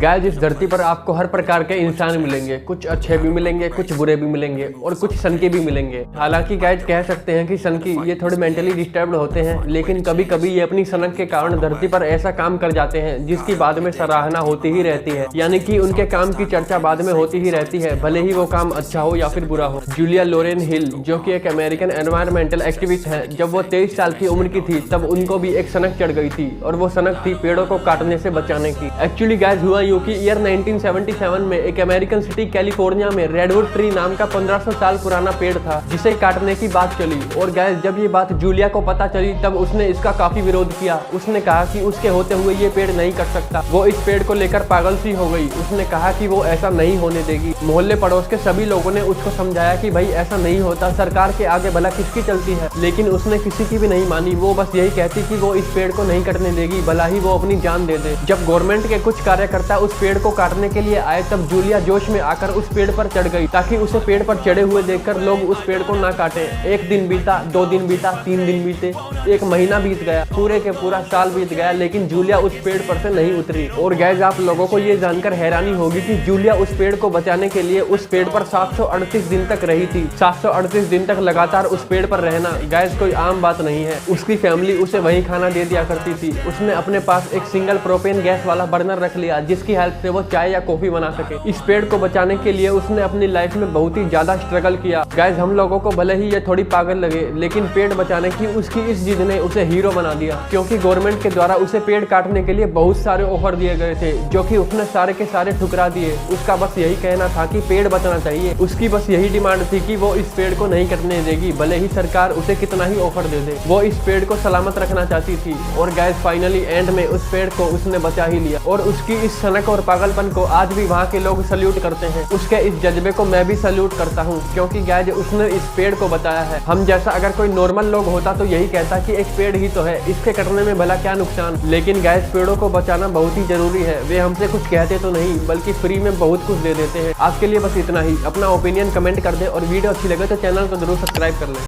Guys इस धरती पर आपको हर प्रकार के इंसान मिलेंगे, कुछ अच्छे भी मिलेंगे, कुछ बुरे भी मिलेंगे और कुछ सनकी भी मिलेंगे। हालांकि गाइस कह सकते हैं कि सनकी ये थोड़े मेंटली डिस्टर्ब्ड होते हैं, लेकिन कभी कभी ये अपनी सनक के कारण धरती पर ऐसा काम कर जाते हैं जिसकी बाद में सराहना होती ही रहती है, यानी कि उनके काम की चर्चा बाद में होती ही रहती है, भले ही वो काम अच्छा हो या फिर बुरा हो। जूलिया लोरेन हिल जो कि एक अमेरिकन एनवायरमेंटल एक्टिविस्ट है, जब वो 23 साल की उम्र की थी तब उनको भी एक सनक चढ़ गई थी और वो सनक थी पेड़ों को काटने से बचाने की। एक्चुअली गाइस हुआ यूं कि ईयर 1977 में एक अमेरिकन सिटी कैलिफोर्निया में रेडवुड ट्री नाम का 1500 साल पुराना पेड़ था जिसे काटने की बात चली। और गाइस जब ये बात जूलिया को पता चली तब उसने इसका काफी विरोध किया। उसने कहा कि उसके होते हुए ये पेड़ नहीं कट सकता। वो इस पेड़ को लेकर पागल सी हो गई। उसने कहा कि वो ऐसा नहीं होने देगी। मोहल्ले पड़ोस के सभी लोगों ने उसको समझाया कि भाई ऐसा नहीं होता, सरकार के आगे भला किसकी चलती है, लेकिन उसने किसी की भी नहीं मानी। वो बस यही कहती कि वो इस पेड़ को नहीं कटने देगी, भला ही वो अपनी जान दे दे। जब गवर्नमेंट के कुछ कार्यकर्ता उस पेड़ को काटने के लिए आए तब जूलिया जोश में आकर उस पेड़ पर चढ़ गई ताकि उसे पेड़ पर चढ़े हुए देखकर लोग उस पेड़ को ना काटे। एक दिन बीता, 2 दिन बीता, 3 दिन बीते, 1 महीना बीत गया, पूरे के पूरा साल बीत गया, लेकिन जूलिया उस पेड़ पर से नहीं उतरी। और गाइस आप लोगों को ये जानकर हैरानी होगी कि जूलिया उस पेड़ को बचाने के लिए उस पेड़ पर 738 दिन तक रही थी। 738 दिन तक लगातार उस पेड़ पर रहना गाइस कोई आम बात नहीं है। उसकी फैमिली उसे वही खाना दे दिया करती थी। उसने अपने पास एक सिंगल प्रोपेन गैस वाला बर्नर रख लिया जिसकी हेल्प से वो चाय या कॉफी बना सके। इस पेड़ को बचाने के लिए उसने अपनी लाइफ में बहुत ही ज्यादा स्ट्रगल किया। गाइस हम लोगों को भले ही ये थोड़ी पागल लगे, लेकिन पेड़ बचाने की उसकी इस जिद ने उसे हीरो बना दिया, क्योंकि गवर्नमेंट के द्वारा उसे पेड़ काटने के लिए बहुत सारे ऑफर दिए गए थे जो कि उसने सारे के सारे ठुकरा दिए। उसका बस यही कहना था कि पेड़ बचना चाहिए। उसकी बस यही डिमांड थी कि वो इस पेड़ को नहीं कटने देगी, भले ही सरकार उसे कितना ही ऑफर दे दे। वो इस पेड़ को सलामत रखना चाहती थी। और गाइस फाइनली एंड में उस पेड़ को उसने बचा ही लिया। और उसकी इस सनक और पागलपन को आज भी वहाँ के लोग सल्यूट करते हैं। उसके इस जज्बे को मैं भी सल्यूट करता हूँ, क्योंकि गाइस उसने इस पेड़ को बचाया है। हम जैसा अगर कोई नॉर्मल लोग होता तो यही कहता कि एक पेड़ ही तो है, इसके कटने में भला क्या नुकसान। लेकिन गाइस पेड़ों को बचाना बहुत ही जरूरी है। वे हमसे कुछ कहते तो नहीं बल्कि फ्री में बहुत कुछ दे देते हैं। आज के लिए बस इतना ही। अपना ओपिनियन कमेंट कर दे और वीडियो अच्छी लगे तो चैनल को जरूर सब्सक्राइब कर ले।